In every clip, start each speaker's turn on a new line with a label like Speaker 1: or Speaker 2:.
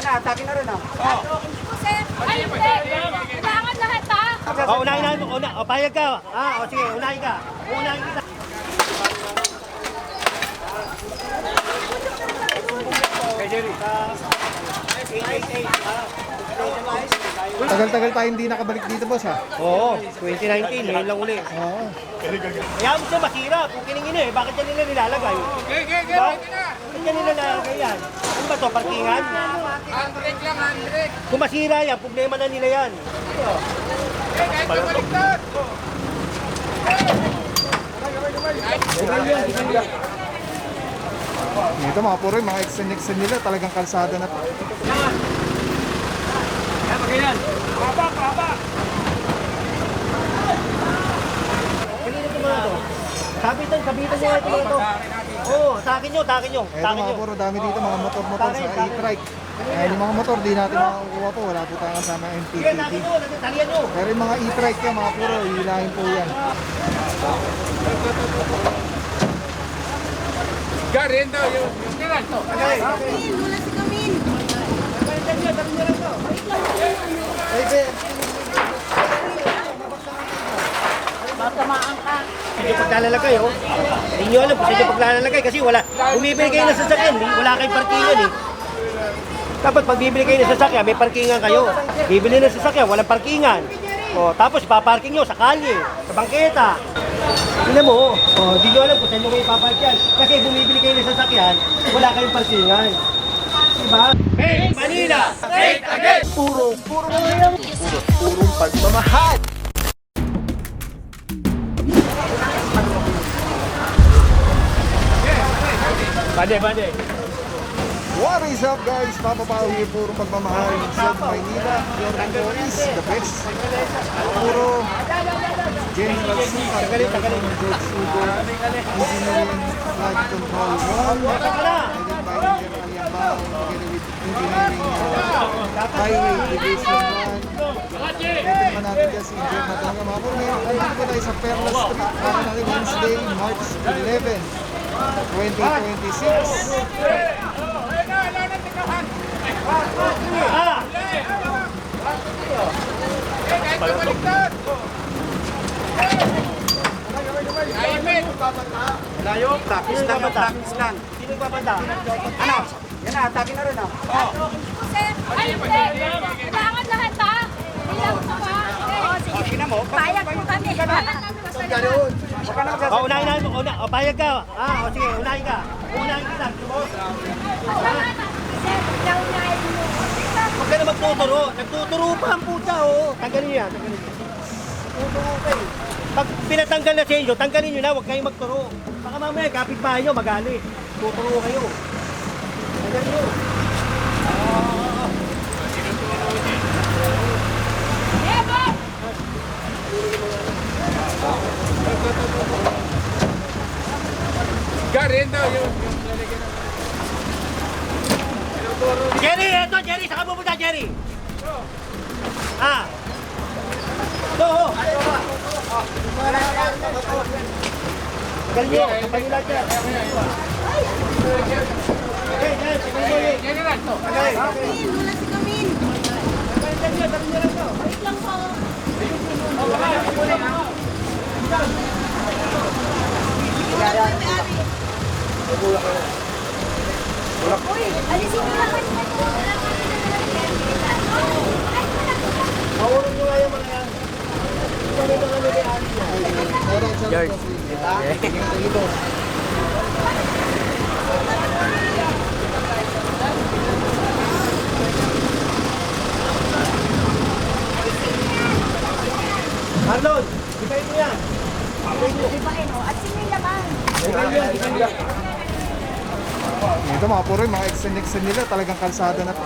Speaker 1: na, atake na rin ah.
Speaker 2: Sir, ay hindi. Kailangan lahat ha.
Speaker 3: Unahin mo. Payag ka. Sige, unahin ka. Unahin kita. Kay Jerry. 888.
Speaker 4: Tagal-tagal tayo hindi nakabalik dito, boss, ha?
Speaker 3: Oo, 2019. Ngayon lang uli.
Speaker 4: Oo.
Speaker 3: Kaya mo siya masira. Kung kiningin eh, bakit yan nila nilalagay? Diba? Bakit yan nila nilalagay yan? Ano ba to, parkingan?
Speaker 1: Handbrake lang, handbrake.
Speaker 3: Kung masira yan, problema na nila yan.
Speaker 1: Kahit bumaliktad.
Speaker 4: Ito mga puro, mga extend nila, talagang kalsada na to.
Speaker 3: Kanina ito mga to. Sabitan nyo ito mga to. Oo, takin nyo.
Speaker 4: Ito mga puro, dami dito, mga motor-motor sa e-trike. Yung mga motor, di natin makakuha po. Wala po tayong kasama
Speaker 3: Sige,
Speaker 4: MPPD.
Speaker 3: takin nyo, talian nyo.
Speaker 4: Pero yung mga e-trike yan, mga puro, hihilahin po yan.
Speaker 1: Garin daw yung kilan to.
Speaker 3: Okay.
Speaker 2: Wala si Kamin. Matamaan ka.
Speaker 3: Hindi paglalagay, oh. Hindi nyo alam kung saan yung paglalagay kasi wala. Bumibili kayo ng sasakyan, wala kayong parkingan eh. Dapat pag bibili kayo ng sasakyan, may parkingan kayo. Bibili ng sasakyan, walang parkingan. O, tapos ipaparking nyo sa kalye, sa bangketa. Tingnan mo, hindi nyo alam kung saan nyo kayo ipapark yan. Kasi bumibili kayo ng sasakyan, wala kayong parkingan. Diba? Hey, Manila! Straight again!
Speaker 5: Purong pagmamahal.
Speaker 3: Bade.
Speaker 4: What is up, guys? Papa Pao here, puro pagmamahal sa Maynila. Your employees, the best. Puro General Suka, George Sugo, Engineering Flight Control 1, headed by Engineer Aliambao, together with Engineering Highway Division 1. Ito naman natin dyan si Engineer na talaga mga puro. Ngayon po tayo sa Perla Street para natin Wednesday, March 11, 2026.
Speaker 1: Kahit bumaliktad. Layo, practice lang.
Speaker 3: Sino babanda?
Speaker 1: Ano? Yan na, atake na rin ah.
Speaker 2: Sir, ay hindi. Kailangan lahat ha. Bilang ka ba?
Speaker 1: Sige na mo.
Speaker 2: Payag po kami.
Speaker 1: Ganoon. Huwag ka na magsasabi.
Speaker 3: Unahin mo. Payag ka. Sige, unahin ka. Unahin kita.
Speaker 2: Sir, ikaw na mo.
Speaker 3: Huwag ka na magtuturo. Nagtuturo pa ang puta, oh. Tanggalin niya. Tuturo kayo. Pag pinatanggal na sa inyo, tanggalin nyo na. Huwag kayong magturo. Baka mamaya, kapitbahay nyo, magali. Tuturo kayo. Tanggalin nyo.
Speaker 1: Garin daw yung
Speaker 3: Jerry, eto, Jerry. Saan ka pupunta, Jerry? Ito, oh. Tanggalin nyo. Tanggalin lahat yan. Okay, yan. Tanggalin nyo.
Speaker 1: General to.
Speaker 2: Wala si Kamin.
Speaker 3: Tanggalin nyo lang to.
Speaker 2: Wait lang po. Uy, alisin mo lang.
Speaker 3: Mawurong nyo nga yung mga yan. Ito na mga niliani niya.
Speaker 4: George.
Speaker 3: Marlon, ibay mo yan.
Speaker 2: Ibain mo. At sino yung laman?
Speaker 4: Ito mga puro, mga extend nila, talagang kalsada na to.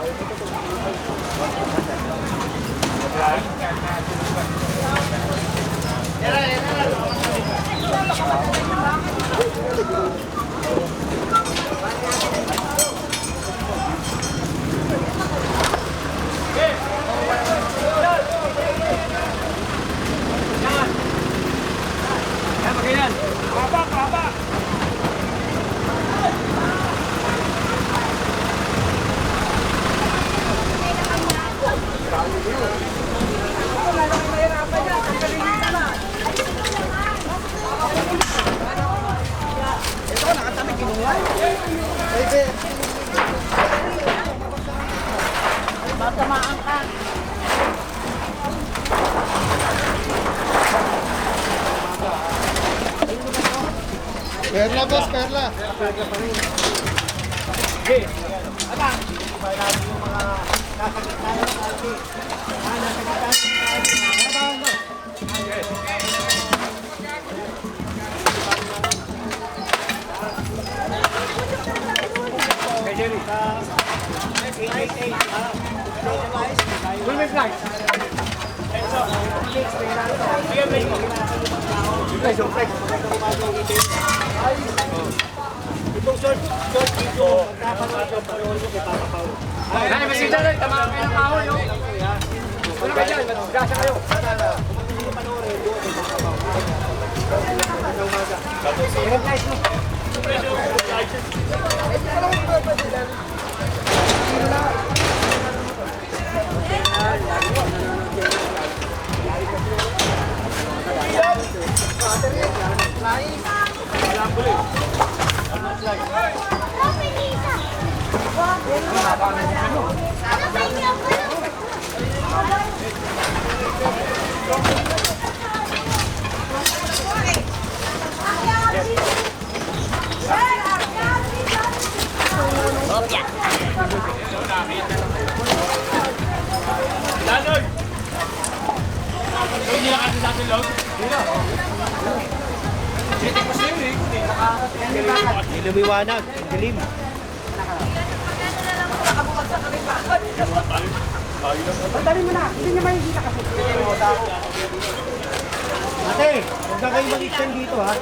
Speaker 2: tamaan ka.
Speaker 4: Perla, boss, perla.
Speaker 3: Itong short video, magkapanood yung panahon mo kay Papa Pao.
Speaker 1: Dali, masita rin. Tama kayo ng kahon, no? Wala kayo dyan. Gasa kayo.
Speaker 3: Kung hindi ko panoorin, doon kay Papa Pao. I-recognize mo. Hindi lumiwanag, ang dilim. Ate, huwag na kayo mag-extend dito ha.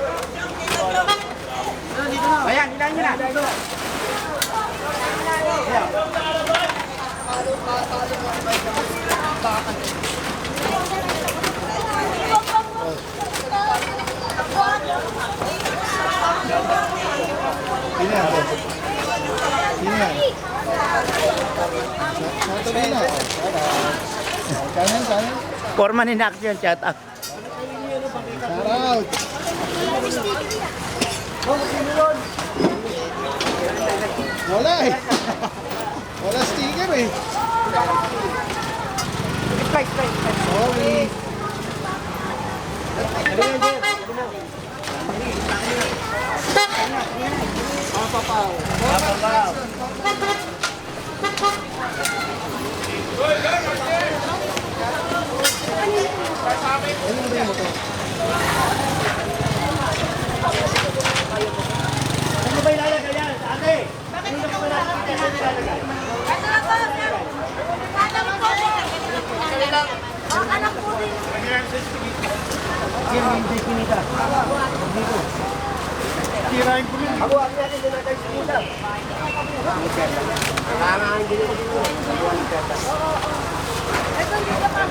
Speaker 1: Ayan, hilahin nyo na.
Speaker 4: Sino yan, boss? Sino yan? Natuloy na. Kanan, kanan.
Speaker 1: Forma ni Nak yun, chat up.
Speaker 4: Shout out. Wala eh. Wala sticker eh. Sorry.
Speaker 3: Ano ba ilalagay yan? Ate, ano na pa natin? Ano ilalagay?
Speaker 2: Ito na po, sir. Anak po din. Anak po din.
Speaker 3: Yan, hindi pinita. Dito.
Speaker 4: Tirahin ko rin.
Speaker 3: Ako, ang natin nilagay sa pinita. Hindi nito dito.
Speaker 2: Ito dito pa.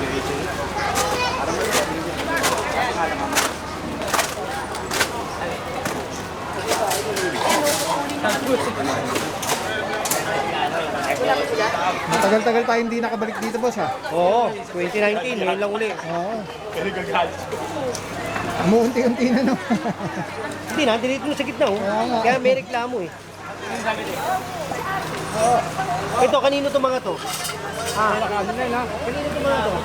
Speaker 4: Matagal-tagal tayo hindi nakabalik dito, boss ha.
Speaker 3: Oo, 2019, ngayon lang uli.
Speaker 4: Oo. Umuunti-unti na no.
Speaker 3: Hindi na, dito sa gitna oh.
Speaker 4: Kaya nga.
Speaker 3: Kaya may reklamo eh. Ito, kanino to mga to? Kanino to mga to?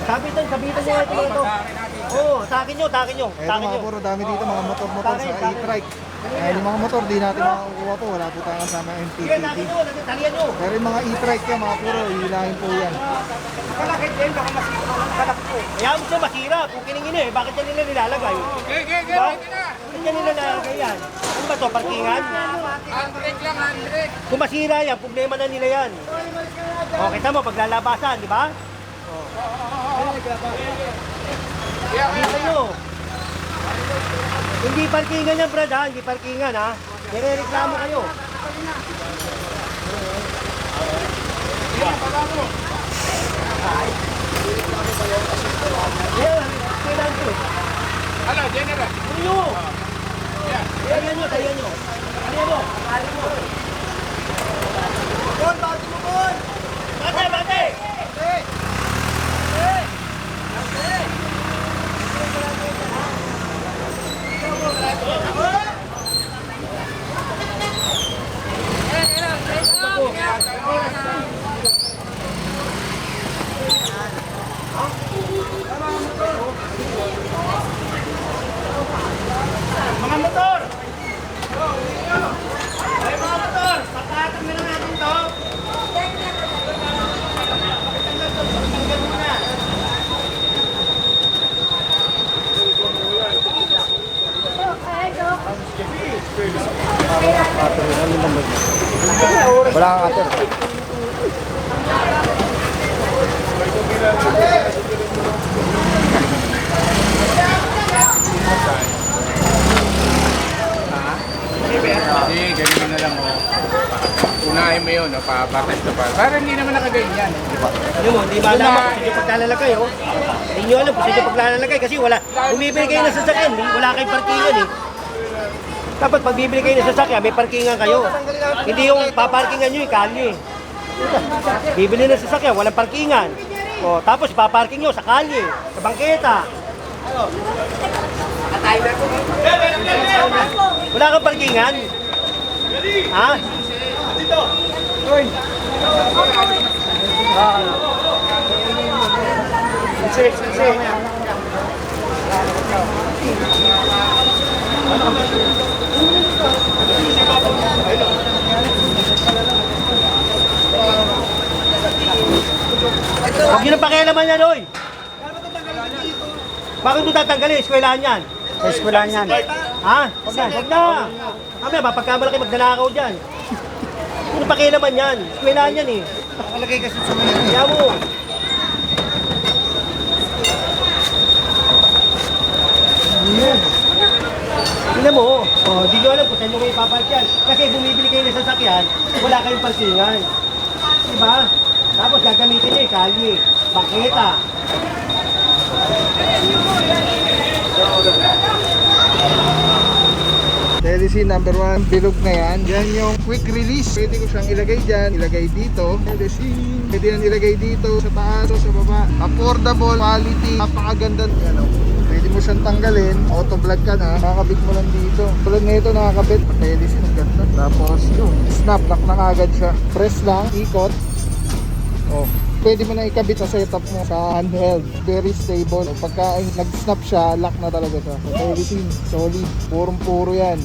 Speaker 3: Sabitan nyo ito mga to. Oo, sa akin nyo.
Speaker 4: Eto mga puro dami dito, mga motor-motor sa e-trike. Kaya yung mga motor, di natin makakuha po. Wala po tayong kasama
Speaker 3: Sige,
Speaker 4: MPPT.
Speaker 3: sa akin nyo, talian nyo.
Speaker 4: Pero yung mga e-trike yan, mga puro, hilahin po yan.
Speaker 1: Kalakit din, baka masito ng kalak ko.
Speaker 3: Kaya mo siya masira. Kung kiningin eh, bakit yan nila nilalagay?
Speaker 1: Okay,
Speaker 3: Diba? Bakit yan nila nilalagay yan? Ano ba to, parkingan?
Speaker 1: Handbrake lang, handbrake.
Speaker 3: Kung masira yan, problema na nila yan. O, kita mo, paglalabasan, di ba? Kita nyo. Hindi parkingan yan, Brad, ha? Hindi parkingan, ha? Nire-reklamo kayo. Yan, kailan ko.
Speaker 1: Ano, general?
Speaker 3: Ano nyo? Talian nyo, talian nyo. Talian mo, talian mo. Bon, bati mo, Bon! Bate, bate!
Speaker 4: Wala kang cutter.
Speaker 5: Hindi, ganyan na lang oh. Unahin mo yun, papatas na pa. Para hindi naman nakaganyan.
Speaker 3: Ano mo, hindi malaman kung saan yung paglalagay, oh. Hindi nyo alam kung saan yung paglalagay kasi wala, bumibili kayo ng sasakyan, wala kayong parkingan eh. Dapat pag bibili kayo ng sasakyan, may parkingan kayo. Hindi yung paparkingan nyo, kalye. Bibili ng sasakyan, walang parkingan. O, tapos paparking nyo sa kalye, sa bangketa. Wala kang parkingan? Ha? Huwag nyo nang pakialaman yan, oy! Bakit mo tatanggalin? Eskwelahan yan.
Speaker 4: Eskwelahan yan.
Speaker 3: Ha? Huwag na. Kami, mapagkamalaki magdanakaw dyan. Huwag nang pakialaman yan. Eskwelahan yan eh.
Speaker 4: Nakalagay kasi sa mga
Speaker 3: Kaya mo. Tingnan mo, di nyo alam kung saan nyo kayo ipapark yan. Kasi bumibili kayo ng sasakyan, wala kayong parkingan. Diba? Tapos gagamitin nyo yung kalye, bangketa.
Speaker 4: LC number 1, bilog na yan. Yan yung quick release. Pwede ko siyang ilagay dyan, ilagay dito. LC, pwede yan ilagay dito, sa taas o sa baba. Affordable, quality, napakaganda. Yan o. Pwede mo siyang tanggalin, auto vlog ka na, nakakabit mo lang dito. Tulad na ito, nakakabit, pagka-LC ng ganda. Tapos yun, snap, lock na kagad siya. Press lang, ikot. Oh, pwede mo na ikabit sa setup mo sa handheld. Very stable. Pagka nag-snap siya, lock na talaga siya. So, everything solid. Purong-puro yan.